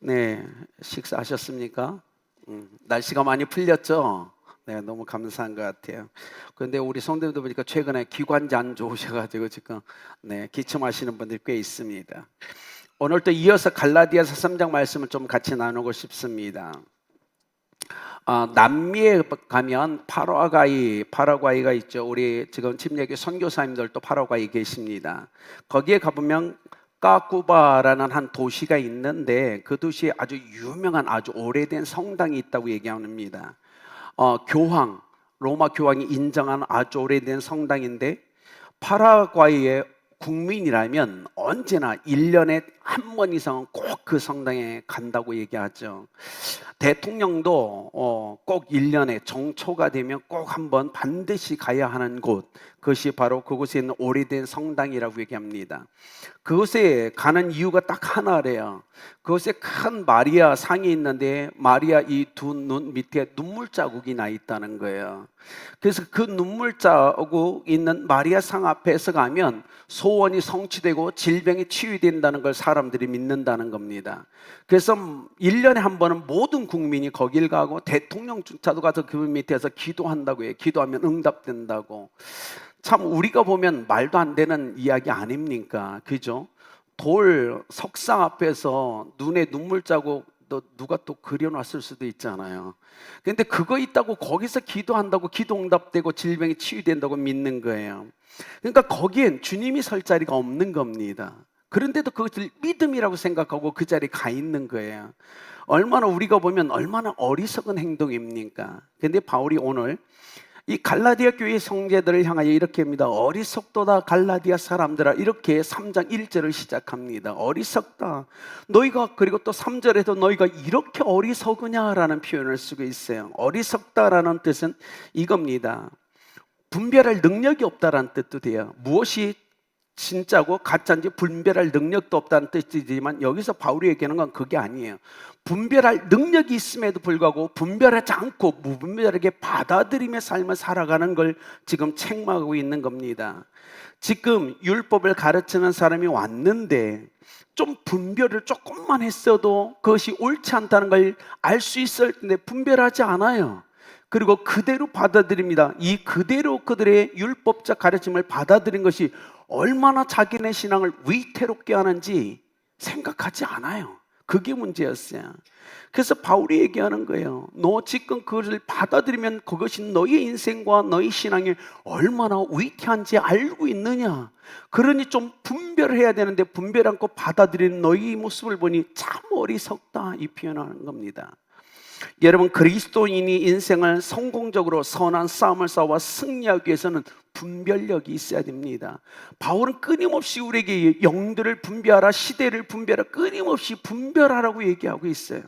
네, 식사하셨습니까? 날씨가 많이 풀렸죠? 네, 너무 감사한 것 같아요. 그런데 우리 성도님들 보니까 최근에 기관지 안 좋으셔가지고 지금 기침하시는 분들이 꽤 있습니다. 오늘 또 이어서 갈라디아서 3장 말씀을 좀 같이 나누고 싶습니다. 남미에 가면 파라과이가 있죠. 우리 지금 침례교 선교사님들도 파라과이 계십니다. 거기에 가보면 까꾸바라는 한 도시가 있는데 그 도시에 아주 유명한 아주 오래된 성당이 있다고 얘기합니다. 로마 교황이 인정한 아주 오래된 성당인데 파라과이의 국민이라면 언제나 1년에 한 번 이상은 꼭 그 성당에 간다고 얘기하죠. 대통령도 꼭 1년에 정초가 되면 꼭 한 번 반드시 가야 하는 곳, 그것이 바로 그곳에 있는 오래된 성당이라고 얘기합니다. 그곳에 가는 이유가 딱 하나래요. 그곳에 큰 마리아 상이 있는데 마리아 이 두 눈 밑에 눈물 자국이 나 있다는 거예요. 그래서 그 눈물 자국 있는 마리아 상 앞에서 가면 소원이 성취되고 질병이 치유된다는 걸 사람들이 믿는다는 겁니다. 그래서 1년에 한 번은 모든 국민이 거길 가고 대통령조차도 가서 그 밑에서 기도한다고 해요. 기도하면 응답된다고. 참 우리가 보면 말도 안 되는 이야기 아닙니까? 그죠? 돌 석상 앞에서 눈에 눈물 자국 누가 또 그려놨을 수도 있잖아요. 근데 그거 있다고 거기서 기도한다고 기도 응답되고 질병이 치유된다고 믿는 거예요. 그러니까 거기엔 주님이 설 자리가 없는 겁니다. 그런데도 그것을 믿음이라고 생각하고 그 자리에 가 있는 거예요. 얼마나 우리가 보면 얼마나 어리석은 행동입니까? 근데 바울이 오늘 이 갈라디아 교회 성제들을 향하여 이렇게 합니다. 어리석도다 갈라디아 사람들아, 이렇게 3장 1절을 시작합니다. 어리석다. 너희가, 그리고 또 3절에도 너희가 이렇게 어리석으냐라는 표현을 쓰고 있어요. 어리석다라는 뜻은 이겁니다. 분별할 능력이 없다라는 뜻도 돼요. 무엇이 진짜고 가짜인지 분별할 능력도 없다는 뜻이지만 여기서 바울이 얘기하는 건 그게 아니에요. 분별할 능력이 있음에도 불구하고 분별하지 않고 무분별하게 받아들이며 삶을 살아가는 걸 지금 책망하고 있는 겁니다. 지금 율법을 가르치는 사람이 왔는데 좀 분별을 조금만 했어도 그것이 옳지 않다는 걸 알 수 있을 텐데 분별하지 않아요. 그리고 그대로 받아들입니다. 이 그대로 그들의 율법적 가르침을 받아들인 것이 얼마나 자기네 신앙을 위태롭게 하는지 생각하지 않아요. 그게 문제였어요. 그래서 바울이 얘기하는 거예요. 너 지금 그것을 받아들이면 그것이 너의 인생과 너의 신앙이 얼마나 위태한지 알고 있느냐. 그러니 좀 분별해야 되는데 분별 않고 받아들이는 너의 모습을 보니 참 어리석다, 이 표현하는 겁니다. 여러분, 그리스도인이 인생을 성공적으로 선한 싸움을 싸워 승리하기 위해서는 분별력이 있어야 됩니다. 바울은 끊임없이 우리에게 영들을 분별하라, 시대를 분별하라, 끊임없이 분별하라고 얘기하고 있어요.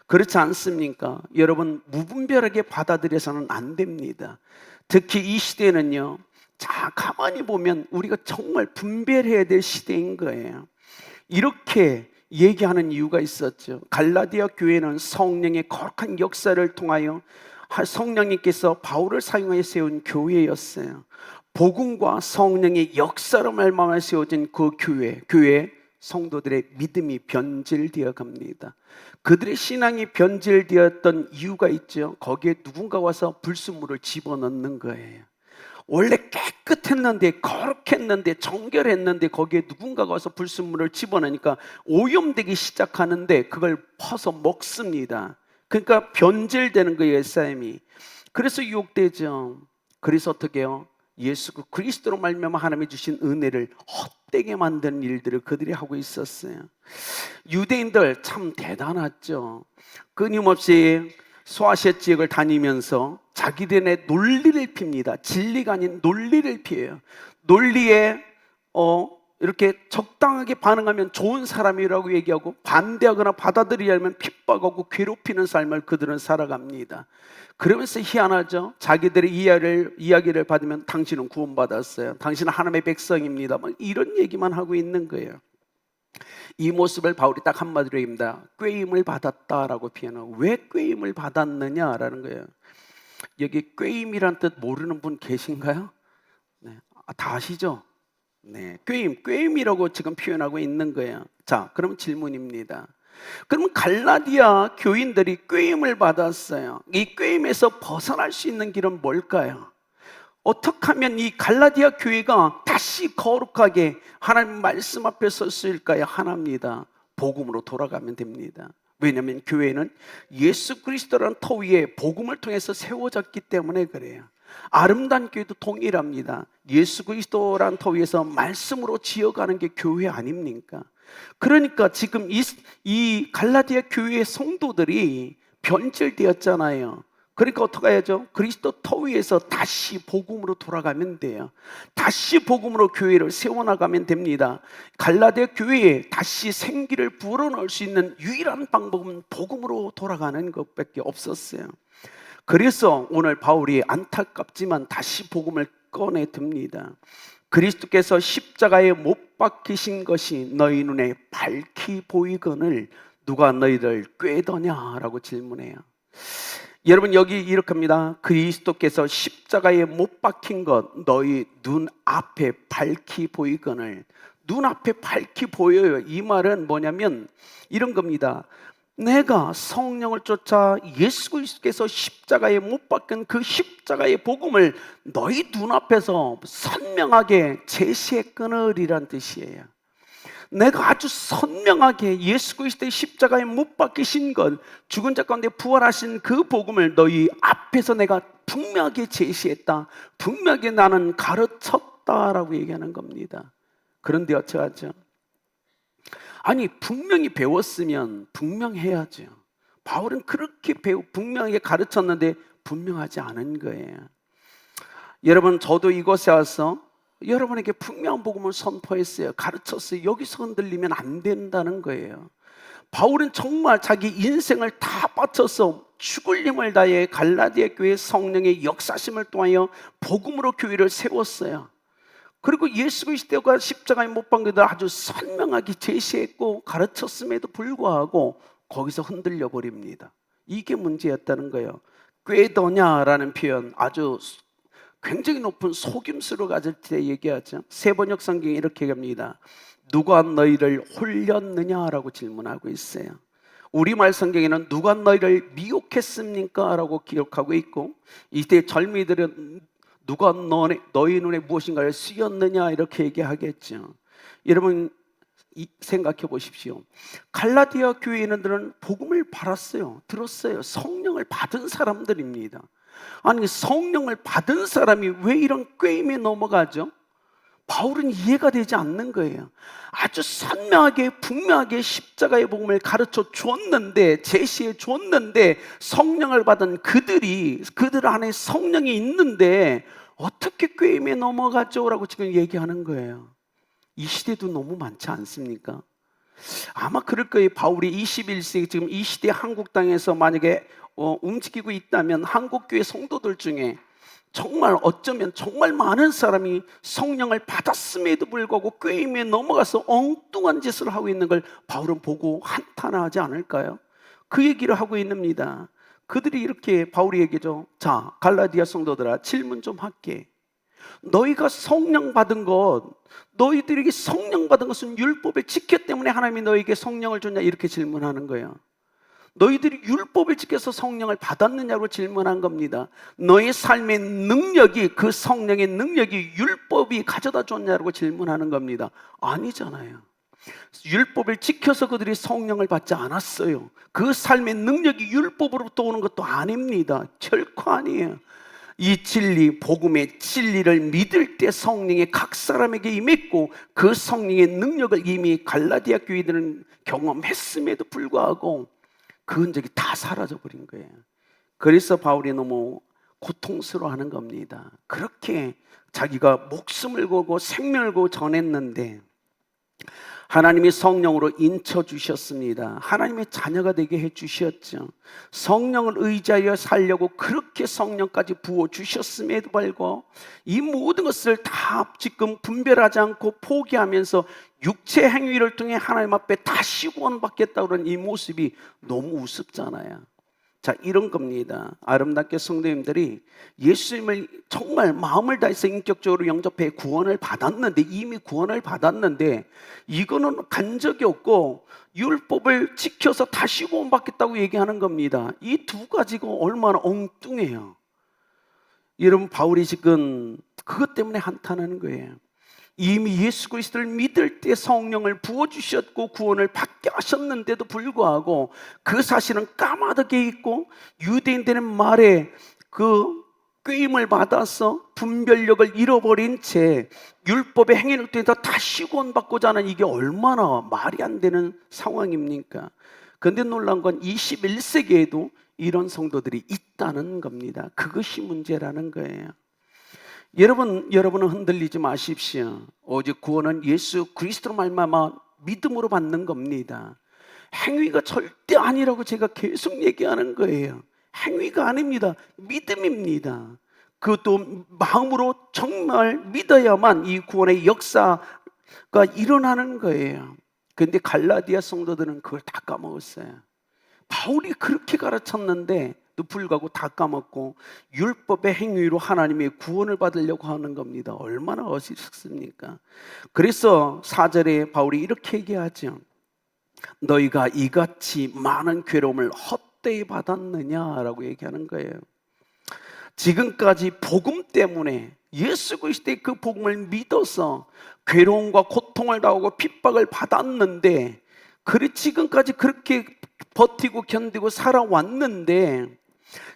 그렇지 않습니까? 여러분, 무분별하게 받아들여서는 안 됩니다. 특히 이 시대는요, 자, 가만히 보면 우리가 정말 분별해야 될 시대인 거예요. 이렇게 얘기하는 이유가 있었죠. 갈라디아 교회는 성령의 거룩한 역사를 통하여 성령님께서 바울을 사용하여 세운 교회였어요. 복음과 성령의 역사로 말미암아 세워진 그 교회 성도들의 믿음이 변질되어 갑니다. 그들의 신앙이 변질되었던 이유가 있죠. 거기에 누군가 와서 불순물을 집어넣는 거예요. 원래 깨끗했는데, 거룩했는데, 정결했는데 거기에 누군가가 와서 불순물을 집어넣으니까 오염되기 시작하는데 그걸 퍼서 먹습니다. 그러니까 변질되는 거예요, 삶이. 그래서 유혹되죠. 그래서 어떻게 해요? 예수 그리스도로 말미암아 하나님이 주신 은혜를 헛되게 만드는 일들을 그들이 하고 있었어요. 유대인들 참 대단하죠. 끊임없이 소아셋 지역을 다니면서 자기들의 논리를 핍니다. 진리가 아닌 논리를 피해요. 논리에 이렇게 적당하게 반응하면 좋은 사람이라고 얘기하고 반대하거나 받아들이려면 핍박하고 괴롭히는 삶을 그들은 살아갑니다. 그러면서 희한하죠. 자기들의 이야기를 받으면 당신은 구원받았어요, 당신은 하나님의 백성입니다, 이런 얘기만 하고 있는 거예요. 이 모습을 바울이 딱 한마디로 얘기합니다. 꾀임을 받았다라고 표현하고, 왜 꾀임을 받았느냐라는 거예요. 여기 꾀임이란 뜻 모르는 분 계신가요? 네. 다 아시죠? 네. 꾀임이라고 지금 표현하고 있는 거예요. 자, 그럼 질문입니다. 그러면 갈라디아 교인들이 꾀임을 받았어요. 이 꾀임에서 벗어날 수 있는 길은 뭘까요? 어떻게 하면 이 갈라디아 교회가 다시 거룩하게 하나님 말씀 앞에 설 수 있을까요? 하나입니다. 복음으로 돌아가면 됩니다. 왜냐하면 교회는 예수 그리스도라는 터 위에 복음을 통해서 세워졌기 때문에 그래요. 아름다운 교회도 동일합니다. 예수 그리스도라는 터 위에서 말씀으로 지어가는 게 교회 아닙니까? 그러니까 지금 이 갈라디아 교회의 성도들이 변질되었잖아요. 그러니까 어떻게 해야죠? 그리스도 터 위에서 다시 복음으로 돌아가면 돼요. 다시 복음으로 교회를 세워나가면 됩니다. 갈라디아 교회에 다시 생기를 불어넣을 수 있는 유일한 방법은 복음으로 돌아가는 것밖에 없었어요. 그래서 오늘 바울이 안타깝지만 다시 복음을 꺼내 듭니다. 그리스도께서 십자가에 못 박히신 것이 너희 눈에 밝히 보이거늘 누가 너희를 꾀더냐라고 질문해요. 여러분, 여기 이렇게 합니다. 그리스도께서 십자가에 못 박힌 것 너희 눈앞에 밝히 보이거늘. 눈앞에 밝히 보여요. 이 말은 뭐냐면 이런 겁니다. 내가 성령을 쫓아 예수 그리스도께서 십자가에 못 박힌 그 십자가의 복음을 너희 눈앞에서 선명하게 제시했거늘이란 뜻이에요. 내가 아주 선명하게 예수 그리스도의 십자가에 못 박히신 것, 죽은 자 가운데 부활하신 그 복음을 너희 앞에서 내가 분명하게 제시했다. 분명하게 나는 가르쳤다라고 얘기하는 겁니다. 그런데 어쩌하죠? 아니, 분명히 배웠으면 분명해야죠. 바울은 그렇게 분명하게 가르쳤는데 분명하지 않은 거예요. 여러분, 저도 이곳에 와서 여러분에게 분명한 복음을 선포했어요. 가르쳤어요. 여기서 흔들리면 안 된다는 거예요. 바울은 정말 자기 인생을 다 바쳐서 죽을 힘을 다해 갈라디아 교회 성령의 역사심을 통하여 복음으로 교회를 세웠어요. 그리고 예수 그리스도가 십자가에 못 박힌 것을 아주 선명하게 제시했고 가르쳤음에도 불구하고 거기서 흔들려 버립니다. 이게 문제였다는 거예요. 꾀더냐라는 표현, 아주 굉장히 높은 속임수를 가질 때 얘기하죠. 세번역 성경이 이렇게 합니다. 누가 너희를 홀렸느냐라고 질문하고 있어요. 우리말 성경에는 누가 너희를 미혹했습니까? 라고 기록하고 있고, 이때 젊이들은 누가 너희 눈에 무엇인가를 씌웠느냐 이렇게 얘기하겠죠. 여러분 생각해 보십시오. 갈라디아 교회인들은 복음을 받았어요. 들었어요. 성령을 받은 사람들입니다. 아니, 성령을 받은 사람이 왜 이런 꾀임에 넘어가죠? 바울은 이해가 되지 않는 거예요. 아주 선명하게 분명하게 십자가의 복음을 가르쳐 줬는데, 제시해 줬는데, 성령을 받은 그들 안에 성령이 있는데 어떻게 꾀임에 넘어가죠? 라고 지금 얘기하는 거예요. 이 시대도 너무 많지 않습니까? 아마 그럴 거예요. 바울이 21세기 지금 이 시대 한국 땅에서 만약에 움직이고 있다면 한국교회 성도들 중에 정말 어쩌면 정말 많은 사람이 성령을 받았음에도 불구하고 꾀임에 넘어가서 엉뚱한 짓을 하고 있는 걸 바울은 보고 한탄하지 않을까요? 그 얘기를 하고 있습니다. 그들이 이렇게 바울이 얘기죠. 자, 갈라디아 성도들아, 질문 좀 할게. 너희가 성령 받은 것, 너희들에게 성령 받은 것은 율법을 지켰기 때문에 하나님이 너희에게 성령을 줬냐, 이렇게 질문하는 거예요. 너희들이 율법을 지켜서 성령을 받았느냐고 질문한 겁니다. 너의 삶의 능력이, 그 성령의 능력이 율법이 가져다 줬냐고 질문하는 겁니다. 아니잖아요. 율법을 지켜서 그들이 성령을 받지 않았어요. 그 삶의 능력이 율법으로부터 오는 것도 아닙니다. 결코 아니에요. 이 진리, 복음의 진리를 믿을 때 성령이 각 사람에게 임했고, 그 성령의 능력을 이미 갈라디아 교회들은 경험했음에도 불구하고 그 흔적이 다 사라져버린 거예요. 그래서 바울이 너무 고통스러워하는 겁니다. 그렇게 자기가 목숨을 걸고 생명을 걸고 전했는데 하나님이 성령으로 인쳐주셨습니다. 하나님의 자녀가 되게 해주셨죠. 성령을 의지하여 살려고 그렇게 성령까지 부어주셨음에도 불구하고 이 모든 것을 다 지금 분별하지 않고 포기하면서 육체 행위를 통해 하나님 앞에 다시 구원받겠다고 하는 이 모습이 너무 우습잖아요. 자, 이런 겁니다. 아름답게 성도님들이 예수님을 정말 마음을 다해서 인격적으로 영접해 구원을 받았는데, 이미 구원을 받았는데, 이거는 간 적이 없고 율법을 지켜서 다시 구원받겠다고 얘기하는 겁니다. 이 두 가지가 얼마나 엉뚱해요. 여러분, 바울이 지금 그것 때문에 한탄하는 거예요. 이미 예수 그리스도를 믿을 때 성령을 부어주셨고 구원을 받게 하셨는데도 불구하고 그 사실은 까마득해 있고, 유대인들의 말에 그 꾀임을 받아서 분별력을 잃어버린 채 율법의 행위를 통해서 다시 구원받고자 하는, 이게 얼마나 말이 안 되는 상황입니까? 그런데 놀라운 건 21세기에도 이런 성도들이 있다는 겁니다. 그것이 문제라는 거예요. 여러분은 흔들리지 마십시오. 오직 구원은 예수 그리스도로 말미암아 믿음으로 받는 겁니다. 행위가 절대 아니라고 제가 계속 얘기하는 거예요. 행위가 아닙니다. 믿음입니다. 그것도 마음으로 정말 믿어야만 이 구원의 역사가 일어나는 거예요. 그런데 갈라디아 성도들은 그걸 다 까먹었어요. 바울이 그렇게 가르쳤는데 또 불구하고 다 까먹고 율법의 행위로 하나님의 구원을 받으려고 하는 겁니다. 얼마나 어리석습니까? 그래서 4절에 바울이 이렇게 얘기하죠. 너희가 이같이 많은 괴로움을 헛되이 받았느냐라고 얘기하는 거예요. 지금까지 복음 때문에, 예수 그리스도의 그 복음을 믿어서 괴로움과 고통을 당하고 핍박을 받았는데, 그래 지금까지 그렇게 버티고 견디고 살아왔는데,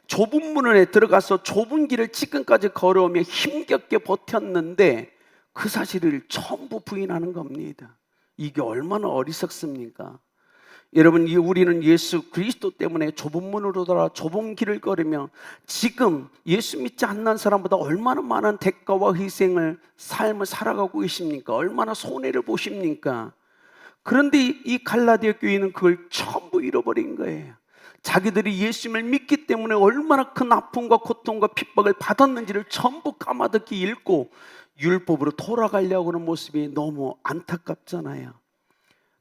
좁은 문 안에 들어가서 좁은 길을 지금까지 걸어오며 힘겹게 버텼는데 그 사실을 전부 부인하는 겁니다. 이게 얼마나 어리석습니까? 여러분, 우리는 예수 그리스도 때문에 좁은 문으로 돌아 좁은 길을 걸으며 지금 예수 믿지 않는 사람보다 얼마나 많은 대가와 희생을, 삶을 살아가고 계십니까? 얼마나 손해를 보십니까? 그런데 이 갈라디아 교회는 그걸 전부 잃어버린 거예요. 자기들이 예수님을 믿기 때문에 얼마나 큰 아픔과 고통과 핍박을 받았는지를 전부 까마득히 잃고 율법으로 돌아가려고 하는 모습이 너무 안타깝잖아요.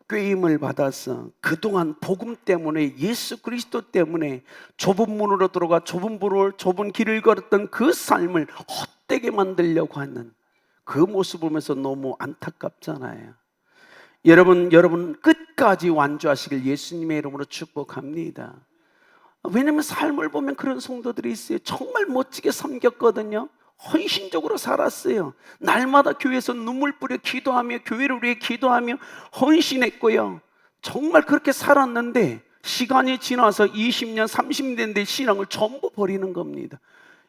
꾀임을 받아서 그동안 복음 때문에, 예수 그리스도 때문에 좁은 문으로 들어가 좁은 길을 걸었던 그 삶을 헛되게 만들려고 하는 그 모습을 보면서 너무 안타깝잖아요. 여러분 끝까지 완주하시길 예수님의 이름으로 축복합니다. 왜냐하면 삶을 보면 그런 성도들이 있어요. 정말 멋지게 섬겼거든요. 헌신적으로 살았어요. 날마다 교회에서 눈물 뿌려 기도하며 교회를 위해 기도하며 헌신했고요. 정말 그렇게 살았는데 시간이 지나서 20년, 30년 됐는데 신앙을 전부 버리는 겁니다.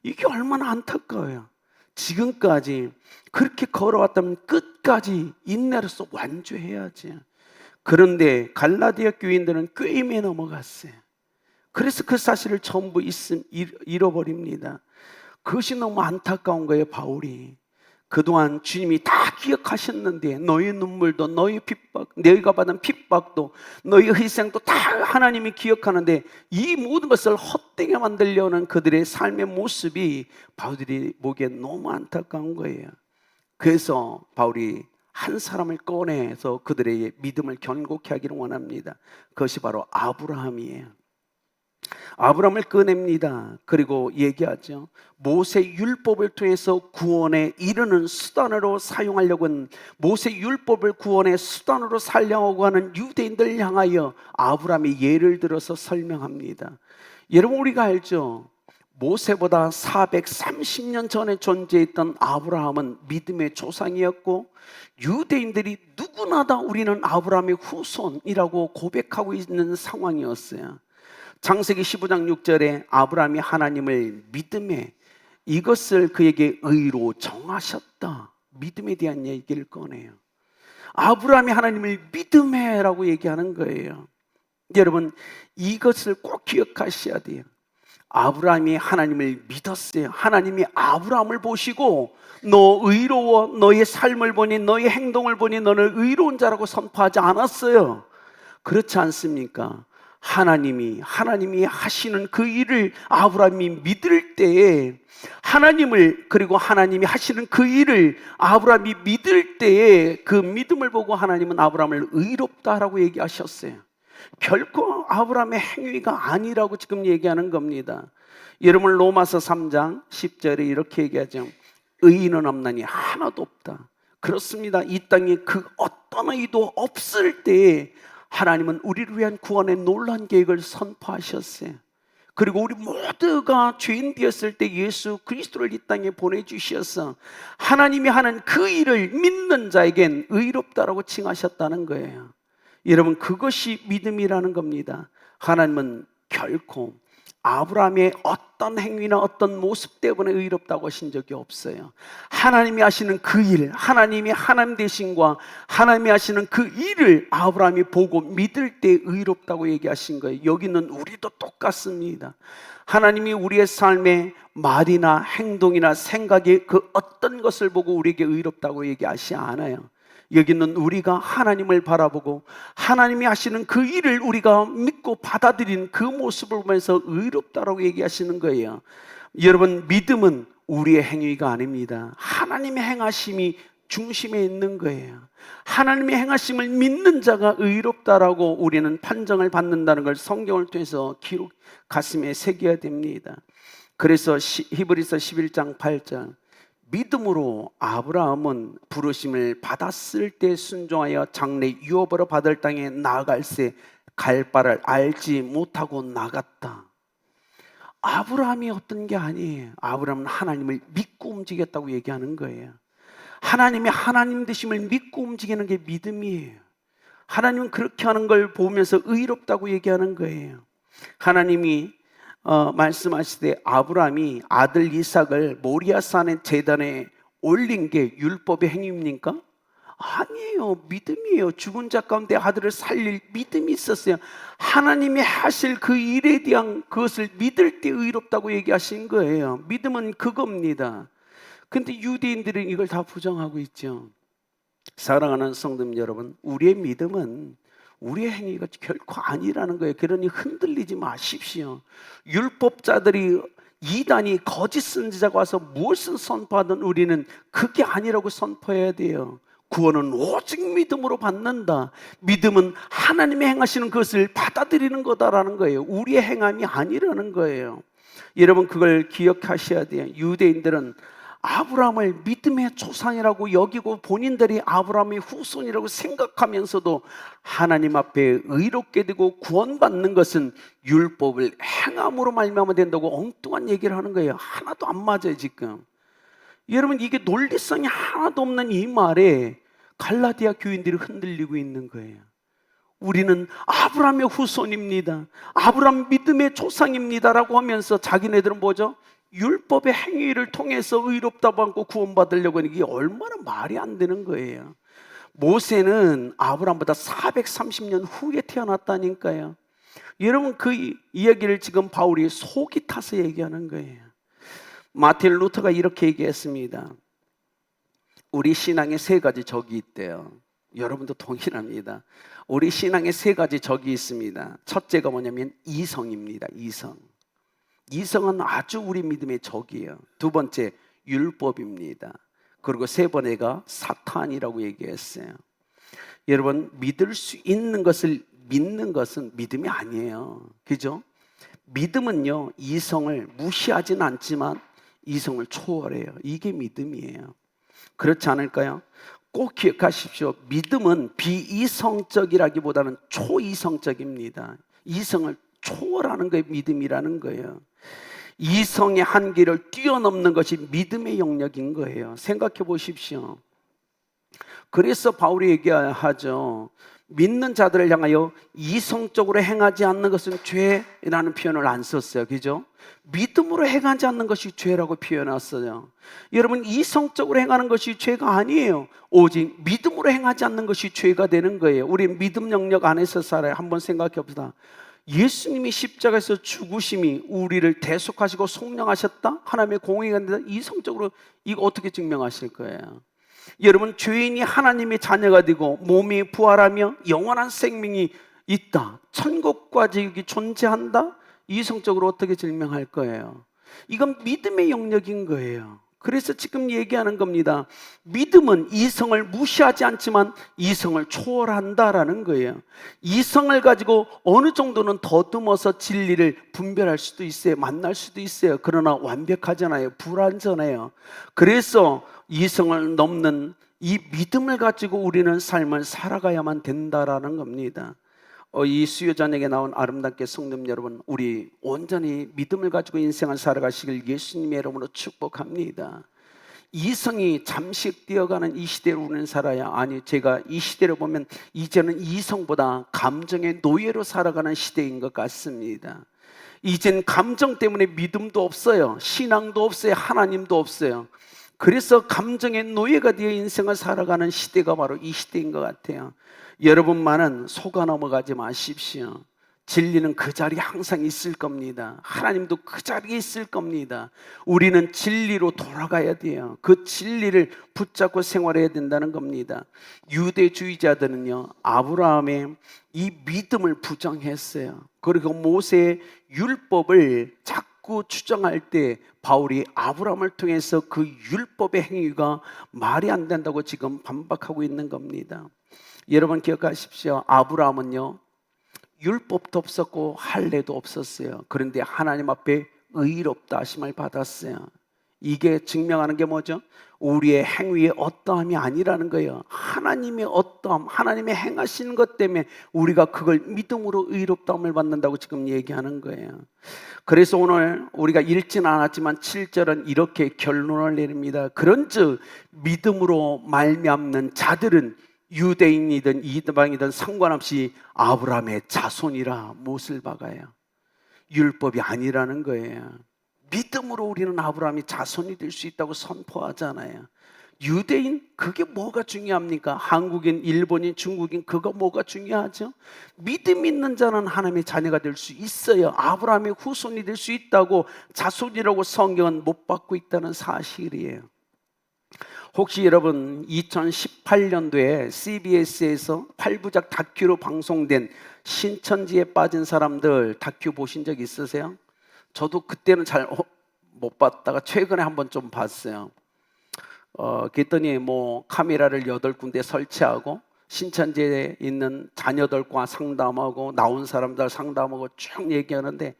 이게 얼마나 안타까워요. 지금까지 그렇게 걸어왔다면 끝까지 인내로서 완주해야지. 그런데 갈라디아 교인들은 꾀임에 넘어갔어요. 그래서 그 사실을 전부 잃어버립니다. 그것이 너무 안타까운 거예요. 바울이 그동안 주님이 다 기억하셨는데 너희 눈물도, 너희 핍박, 너희가 받은 핍박도, 너희 희생도 다 하나님이 기억하는데 이 모든 것을 헛되게 만들려는 그들의 삶의 모습이 바울이 보기엔 너무 안타까운 거예요. 그래서 바울이 한 사람을 꺼내서 그들의 믿음을 견고케 하기를 원합니다. 그것이 바로 아브라함이에요. 아브라함을 꺼냅니다. 그리고 얘기하죠. 모세 율법을 통해서 구원에 이르는 수단으로 사용하려고 하는, 모세 율법을 구원의 수단으로 사용하려고 하는 유대인들 향하여 아브라함이 예를 들어서 설명합니다. 여러분, 우리가 알죠. 모세보다 430년 전에 존재했던 아브라함은 믿음의 조상이었고, 유대인들이 누구나 다 우리는 아브라함의 후손이라고 고백하고 있는 상황이었어요. 창세기 15장 6절에 아브라함이 하나님을 믿음에, 이것을 그에게 의로 정하셨다, 믿음에 대한 얘기를 꺼내요. 아브라함이 하나님을 믿음에라고 얘기하는 거예요. 여러분, 이것을 꼭 기억하셔야 돼요. 아브라함이 하나님을 믿었어요. 하나님이 아브라함을 보시고 너 의로워, 너의 삶을 보니, 너의 행동을 보니 너는 의로운 자라고 선포하지 않았어요. 그렇지 않습니까? 하나님이 하시는 그 일을 아브라함이 믿을 때에, 그리고 하나님이 하시는 그 일을 아브라함이 믿을 때에 그 믿음을 보고 하나님은 아브라함을 의롭다라고 얘기하셨어요. 결코 아브라함의 행위가 아니라고 지금 얘기하는 겁니다. 여러분, 로마서 3장 10절에 이렇게 얘기하죠. 의인은 없나니 하나도 없다. 그렇습니다. 이 땅에 그 어떤 의도 없을 때에 하나님은 우리를 위한 구원의 놀라운 계획을 선포하셨어요. 그리고 우리 모두가 죄인 되었을 때 예수 그리스도를 이 땅에 보내주셔서 하나님이 하는 그 일을 믿는 자에겐 의롭다라고 칭하셨다는 거예요. 여러분, 그것이 믿음이라는 겁니다. 하나님은 결코 아브라함의 어떤 행위나 어떤 모습 때문에 의롭다고 하신 적이 없어요. 하나님이 하시는 그 일, 하나님이 하나님 되신과 하나님이 하시는 그 일을 아브라함이 보고 믿을 때 의롭다고 얘기하신 거예요. 여기는 우리도 똑같습니다. 하나님이 우리의 삶의 말이나 행동이나 생각에 그 어떤 것을 보고 우리에게 의롭다고 얘기하시 않아요. 여기는 우리가 하나님을 바라보고 하나님이 하시는 그 일을 우리가 믿고 받아들인 그 모습을 보면서 의롭다라고 얘기하시는 거예요. 여러분, 믿음은 우리의 행위가 아닙니다. 하나님의 행하심이 중심에 있는 거예요. 하나님의 행하심을 믿는 자가 의롭다라고 우리는 판정을 받는다는 걸 성경을 통해서 가슴에 새겨야 됩니다. 그래서 히브리서 11장 8절, 믿음으로 아브라함은 부르심을 받았을 때 순종하여 장래 유업으로 받을 땅에 나아갈새 갈 바를 알지 못하고 나갔다. 아브라함이 어떤 게 아니에요. 아브라함은 하나님을 믿고 움직였다고 얘기하는 거예요. 하나님이 하나님 되심을 믿고 움직이는 게 믿음이에요. 하나님은 그렇게 하는 걸 보면서 의롭다고 얘기하는 거예요. 하나님이 말씀하시되 아브라함이 아들 이삭을 모리아산의 제단에 올린 게 율법의 행위입니까? 아니에요. 믿음이에요. 죽은 자 가운데 아들을 살릴 믿음이 있었어요. 하나님이 하실 그 일에 대한 그것을 믿을 때 의롭다고 얘기하신 거예요. 믿음은 그겁니다. 근데 유대인들은 이걸 다 부정하고 있죠. 사랑하는 성도 여러분, 우리의 믿음은 우리의 행위가 결코 아니라는 거예요. 그러니 흔들리지 마십시오. 율법자들이 이단이 거짓 선지자가 와서 무엇을 선포하든 우리는 그게 아니라고 선포해야 돼요. 구원은 오직 믿음으로 받는다. 믿음은 하나님이 행하시는 것을 받아들이는 거다라는 거예요. 우리의 행함이 아니라는 거예요. 여러분, 그걸 기억하셔야 돼요. 유대인들은 아브라함을 믿음의 조상이라고 여기고 본인들이 아브라함의 후손이라고 생각하면서도 하나님 앞에 의롭게 되고 구원받는 것은 율법을 행함으로 말미암아 된다고 엉뚱한 얘기를 하는 거예요. 하나도 안 맞아요 지금. 여러분, 이게 논리성이 하나도 없는 이 말에 갈라디아 교인들이 흔들리고 있는 거예요. 우리는 아브라함의 후손입니다, 아브라함 믿음의 조상입니다라고 하면서 자기네들은 뭐죠? 율법의 행위를 통해서 의롭다고 하고 구원받으려고 하는 게 얼마나 말이 안 되는 거예요. 모세는 아브라함보다 430년 후에 태어났다니까요. 여러분, 그 이야기를 지금 바울이 속이 타서 얘기하는 거예요. 마틴 루터가 이렇게 얘기했습니다. 우리 신앙에 세 가지 적이 있대요. 여러분도 동일합니다. 우리 신앙에 세 가지 적이 있습니다. 첫째가 뭐냐면 이성입니다. 이성은 아주 우리 믿음의 적이에요. 두 번째, 율법입니다. 그리고 세 번째가 사탄이라고 얘기했어요. 여러분, 믿을 수 있는 것을 믿는 것은 믿음이 아니에요. 그죠? 믿음은요, 이성을 무시하진 않지만 이성을 초월해요. 이게 믿음이에요. 그렇지 않을까요? 꼭 기억하십시오. 믿음은 비이성적이라기보다는 초이성적입니다. 이성을 초월하는 게 믿음이라는 거예요. 이성의 한계를 뛰어넘는 것이 믿음의 영역인 거예요. 생각해 보십시오. 그래서 바울이 얘기하죠. 믿는 자들을 향하여 이성적으로 행하지 않는 것은 죄라는 표현을 안 썼어요. 그죠? 믿음으로 행하지 않는 것이 죄라고 표현했어요. 여러분, 이성적으로 행하는 것이 죄가 아니에요. 오직 믿음으로 행하지 않는 것이 죄가 되는 거예요. 우리 믿음 영역 안에서 살아요. 한번 생각해 봅시다. 예수님이 십자가에서 죽으심이 우리를 대속하시고 속량하셨다? 하나님의 공의가 된다? 이성적으로 이거 어떻게 증명하실 거예요? 여러분, 죄인이 하나님의 자녀가 되고 몸이 부활하며 영원한 생명이 있다, 천국과 지옥이 존재한다? 이성적으로 어떻게 증명할 거예요? 이건 믿음의 영역인 거예요. 그래서 지금 얘기하는 겁니다. 믿음은 이성을 무시하지 않지만 이성을 초월한다라는 거예요. 이성을 가지고 어느 정도는 더듬어서 진리를 분별할 수도 있어요. 만날 수도 있어요. 그러나 완벽하잖아요. 불완전해요. 그래서 이성을 넘는 이 믿음을 가지고 우리는 삶을 살아가야만 된다라는 겁니다. 이 수요 저녁에 나온 아름답게 성도 여러분, 우리 온전히 믿음을 가지고 인생을 살아가시길 예수님의 이름으로 축복합니다. 이성이 잠식되어가는 이 시대를 우리는 살아야, 아니 제가 이 시대를 보면 이제는 이성보다 감정의 노예로 살아가는 시대인 것 같습니다. 이젠 감정 때문에 믿음도 없어요. 신앙도 없어요. 하나님도 없어요. 그래서 감정의 노예가 되어 인생을 살아가는 시대가 바로 이 시대인 것 같아요. 여러분만은 속아 넘어가지 마십시오. 진리는 그 자리에 항상 있을 겁니다. 하나님도 그 자리에 있을 겁니다. 우리는 진리로 돌아가야 돼요. 그 진리를 붙잡고 생활해야 된다는 겁니다. 유대주의자들은요, 아브라함의 이 믿음을 부정했어요. 그리고 모세의 율법을 자꾸 추정할 때 바울이 아브라함을 통해서 그 율법의 행위가 말이 안 된다고 지금 반박하고 있는 겁니다. 여러분 기억하십시오. 아브라함은요, 율법도 없었고 할례도 없었어요. 그런데 하나님 앞에 의롭다 하심을 받았어요. 이게 증명하는 게 뭐죠? 우리의 행위의 어떠함이 아니라는 거예요. 하나님의 어떠함, 하나님의 행하시는 것 때문에 우리가 그걸 믿음으로 의롭다함을 받는다고 지금 얘기하는 거예요. 그래서 오늘 우리가 읽지는 않았지만 7절은 이렇게 결론을 내립니다. 그런즉 믿음으로 말미암는 자들은 유대인이든 이방이든 상관없이 아브라함의 자손이라 못을 박아요. 율법이 아니라는 거예요. 믿음으로 우리는 아브라함이 자손이 될 수 있다고 선포하잖아요. 유대인, 그게 뭐가 중요합니까? 한국인, 일본인, 중국인, 그거 뭐가 중요하죠? 믿음 있는 자는 하나님의 자녀가 될 수 있어요. 아브라함의 후손이 될 수 있다고, 자손이라고 성경은 못 받고 있다는 사실이에요. 혹시 여러분 2018년도에 CBS에서 8부작 다큐로 방송된 신천지에 빠진 사람들 다큐 보신 적 있으세요? 저도 그때는 잘 못 봤다가 최근에 한번 좀 봤어요. 그랬더니 뭐 카메라를 8군데 설치하고 신천지에 있는 자녀들과 상담하고 나온 사람들 상담하고 쭉 얘기하는데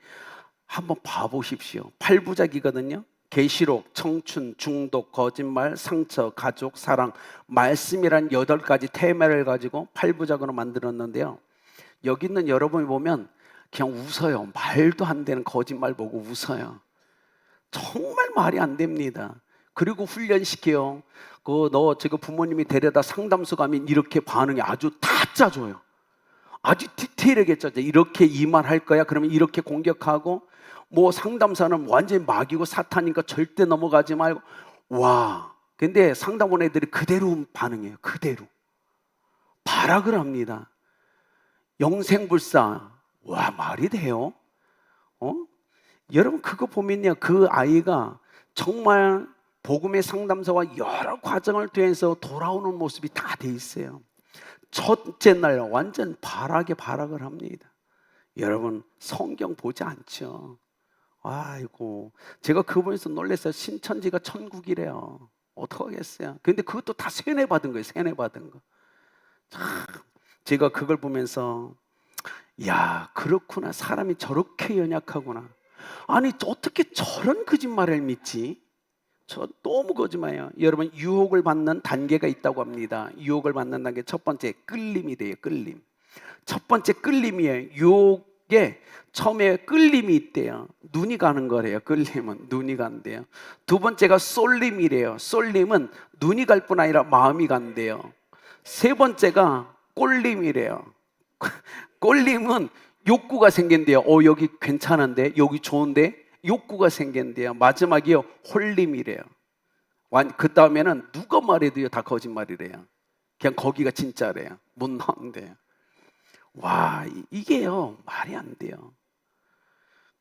한번 봐보십시오. 8부작이거든요. 계시록, 청춘, 중독, 거짓말, 상처, 가족, 사랑, 말씀이란 8가지 테마를 가지고 8부작으로 만들었는데요. 여기 있는 여러분이 보면 그냥 웃어요. 말도 안 되는 거짓말 보고 웃어요. 정말 말이 안 됩니다. 그리고 훈련시켜요. 너 지금 부모님이 데려다 상담소 가면 이렇게 반응이 아주 다 짜줘요. 아주 디테일하게 짜줘. 이렇게 이 말 할 거야. 그러면 이렇게 공격하고, 뭐 상담사는 완전히 마귀고 사탄이니까 절대 넘어가지 말고. 와, 근데 상담원 애들이 그대로 반응해요. 그대로 발악을 합니다. 영생불사. 와, 말이 돼요? 여러분 그거 보면요, 그 아이가 정말 복음의 상담사와 여러 과정을 통해서 돌아오는 모습이 다 돼 있어요. 첫째 날 완전 발악을 합니다. 여러분 성경 보지 않죠? 아이고, 제가 그거 보면서 놀랐어요. 신천지가 천국이래요. 어떡하겠어요? 근데 그것도 다 세뇌받은 거예요. 세뇌받은 거. 참, 제가 그걸 보면서 야, 그렇구나. 사람이 저렇게 연약하구나. 아니 어떻게 저런 거짓말을 믿지? 저 너무 거짓말이에요. 여러분 유혹을 받는 단계가 있다고 합니다. 유혹을 받는 단계 첫 번째 끌림이 돼요. 끌림. 첫 번째 끌림이에요. 유혹에 처음에 끌림이 있대요. 눈이 가는 거래요. 끌림은 눈이 간대요. 두 번째가 쏠림이래요. 쏠림은 눈이 갈 뿐 아니라 마음이 간대요. 세 번째가 꼴림이래요. 꼴림은 욕구가 생긴대요. 여기 괜찮은데, 여기 좋은데, 욕구가 생긴대요. 마지막이요, 홀림이래요. 그 다음에는 누가 말해도요 다 거짓말이래요. 그냥 거기가 진짜래요. 못 나온대요. 와, 이게요 말이 안 돼요.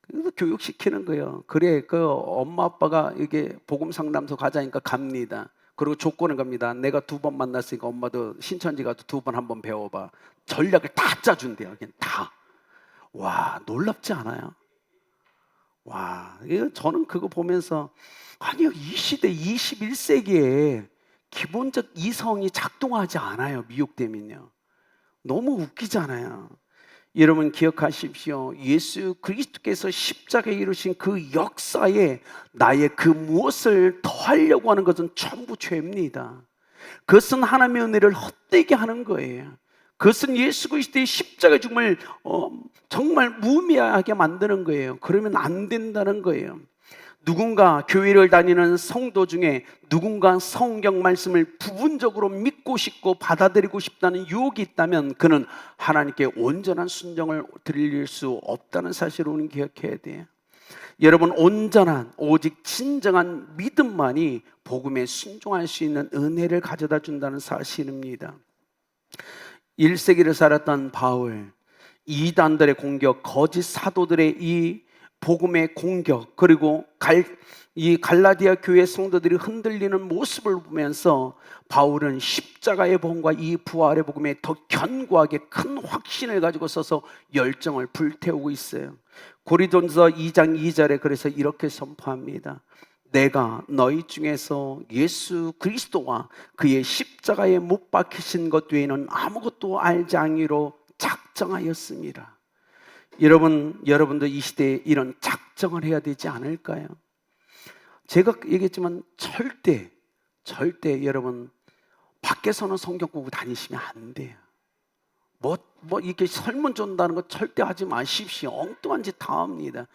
그래서 교육시키는 거예요. 그래, 그 엄마 아빠가 이게 복음 상담소 가자니까 갑니다. 그리고 조건을 겁니다. 내가 2번 만났으니까 엄마도 신천지 가서 2번 한번 배워봐. 전략을 다 짜준대요. 그냥 다. 와, 놀랍지 않아요? 와, 저는 그거 보면서 아니요, 이 시대 21세기에 기본적 이성이 작동하지 않아요. 미혹되면요. 너무 웃기잖아요. 여러분 기억하십시오. 예수 그리스도께서 십자가에 이루신 그 역사에 나의 그 무엇을 더하려고 하는 것은 전부 죄입니다. 그것은 하나님의 은혜를 헛되게 하는 거예요. 그것은 예수 그리스도의 십자가 죽음을 정말 무의미하게 만드는 거예요. 그러면 안 된다는 거예요. 누군가 교회를 다니는 성도 중에 누군가 성경 말씀을 부분적으로 믿고 싶고 받아들이고 싶다는 유혹이 있다면 그는 하나님께 온전한 순종을 드릴 수 없다는 사실을 우리는 기억해야 돼요. 여러분, 온전한 오직 진정한 믿음만이 복음에 순종할 수 있는 은혜를 가져다 준다는 사실입니다. 1세기를 살았던 바울, 이단들의 공격, 거짓 사도들의 이 복음의 공격, 그리고 이 갈라디아 교회 성도들이 흔들리는 모습을 보면서 바울은 십자가의 복음과 이 부활의 복음에 더 견고하게 큰 확신을 가지고 서서 열정을 불태우고 있어요. 고린도전서 2장 2절에 그래서 이렇게 선포합니다. 내가 너희 중에서 예수 그리스도와 그의 십자가에 못 박히신 것 외에는 아무것도 알지 않기로 작정하였습니다. 여러분도 이 시대에 이런 작정을 해야 되지 않을까요? 제가 얘기했지만 절대 여러분 밖에서는 성경 보고 다니시면 안 돼요. 이렇게 설문 준다는 거 절대 하지 마십시오. 엉뚱한 짓 다 합니다.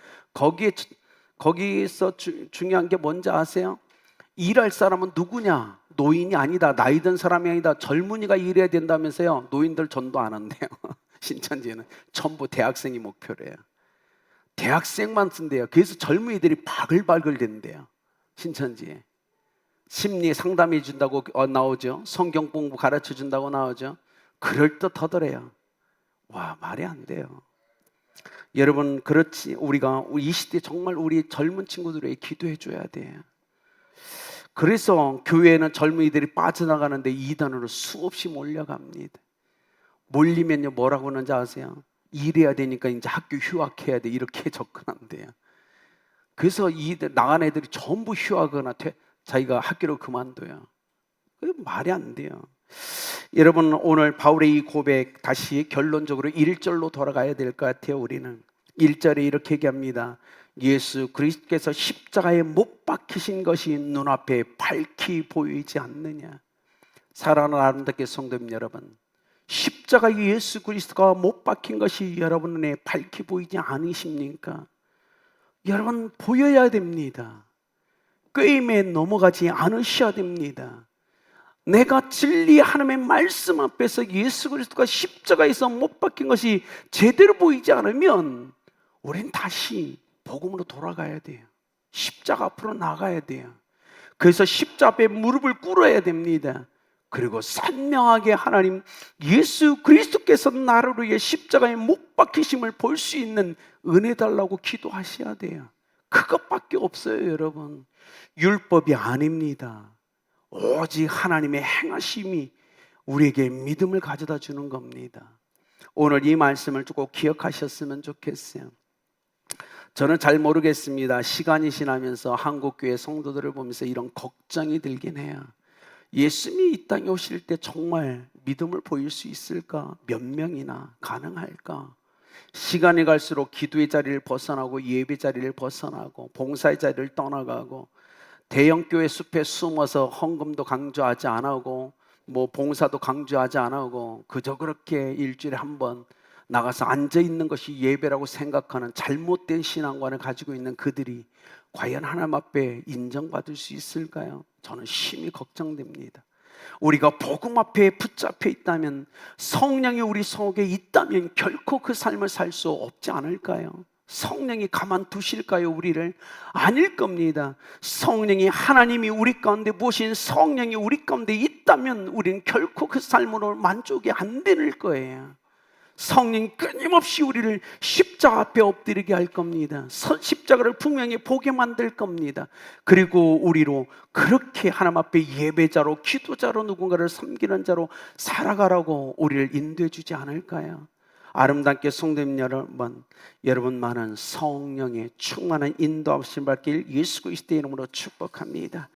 거기서 중요한 게 뭔지 아세요? 일할 사람은 누구냐? 노인이 아니다. 나이 든 사람이 아니다. 젊은이가 일해야 된다면서요. 노인들 전도 안 한대요. 신천지에는 전부 대학생이 목표래요. 대학생만 쓴대요. 그래서 젊은이들이 바글바글 된대요. 신천지에 심리 상담해 준다고 나오죠. 성경 공부 가르쳐 준다고 나오죠. 그럴듯하더래요. 와, 말이 안 돼요. 여러분, 그렇지. 우리가 이 시대 정말 우리 젊은 친구들에게 기도해 줘야 돼요. 그래서 교회에는 젊은이들이 빠져나가는데 이단으로 수없이 몰려갑니다. 몰리면요 뭐라고 하는지 아세요? 일해야 되니까 이제 학교 휴학해야 돼, 이렇게 접근한대요. 그래서 나간 애들이 전부 휴학하거나 자기가 학교를 그만둬요. 그게 말이 안 돼요. 여러분, 오늘 바울의 이 고백 다시 결론적으로 1절로 돌아가야 될 것 같아요. 우리는 1절에 이렇게 얘기합니다. 예수 그리스도께서 십자가에 못 박히신 것이 눈앞에 밝히 보이지 않느냐. 사랑하는 아름답게 성도님 여러분, 십자가 예수 그리스도가 못 박힌 것이 여러분 눈에 밝히 보이지 않으십니까? 여러분, 보여야 됩니다. 꾀임에 넘어가지 않으셔야 됩니다. 내가 진리 하나님의 말씀 앞에서 예수 그리스도가 십자가에서 못 박힌 것이 제대로 보이지 않으면 우린 다시 복음으로 돌아가야 돼요. 십자가 앞으로 나가야 돼요. 그래서 십자가 앞에 무릎을 꿇어야 됩니다. 그리고 선명하게 하나님 예수 그리스도께서 나를 위해 십자가에 못 박히심을 볼 수 있는 은혜 달라고 기도하셔야 돼요. 그것밖에 없어요. 여러분, 율법이 아닙니다. 오직 하나님의 행하심이 우리에게 믿음을 가져다 주는 겁니다. 오늘 이 말씀을 꼭 기억하셨으면 좋겠어요. 저는 잘 모르겠습니다. 시간이 지나면서 한국교회 성도들을 보면서 이런 걱정이 들긴 해요. 예수님이 이 땅에 오실 때 정말 믿음을 보일 수 있을까? 몇 명이나 가능할까? 시간이 갈수록 기도의 자리를 벗어나고 예배 자리를 벗어나고 봉사의 자리를 떠나가고 대형교회 숲에 숨어서 헌금도 강조하지 않고 봉사도 강조하지 않고 그저 그렇게 일주일에 한 번 나가서 앉아있는 것이 예배라고 생각하는 잘못된 신앙관을 가지고 있는 그들이 과연 하나님 앞에 인정받을 수 있을까요? 저는 심히 걱정됩니다. 우리가 복음 앞에 붙잡혀 있다면, 성령이 우리 속에 있다면 결코 그 삶을 살 수 없지 않을까요? 성령이 가만두실까요? 우리를? 아닐 겁니다. 성령이, 하나님이 우리 가운데 모신 성령이 우리 가운데 있다면 우리는 결코 그 삶으로 만족이 안 될 거예요. 성령이 끊임없이 우리를 십자가 앞에 엎드리게 할 겁니다. 십자가를 분명히 보게 만들 겁니다. 그리고 우리로 그렇게 하나님 앞에 예배자로, 기도자로, 누군가를 섬기는 자로 살아가라고 우리를 인도해 주지 않을까요? 아름답게 성도님 여러분 많은 성령의 충만한 인도하심 받길 예수 그리스도의 이름으로 축복합니다.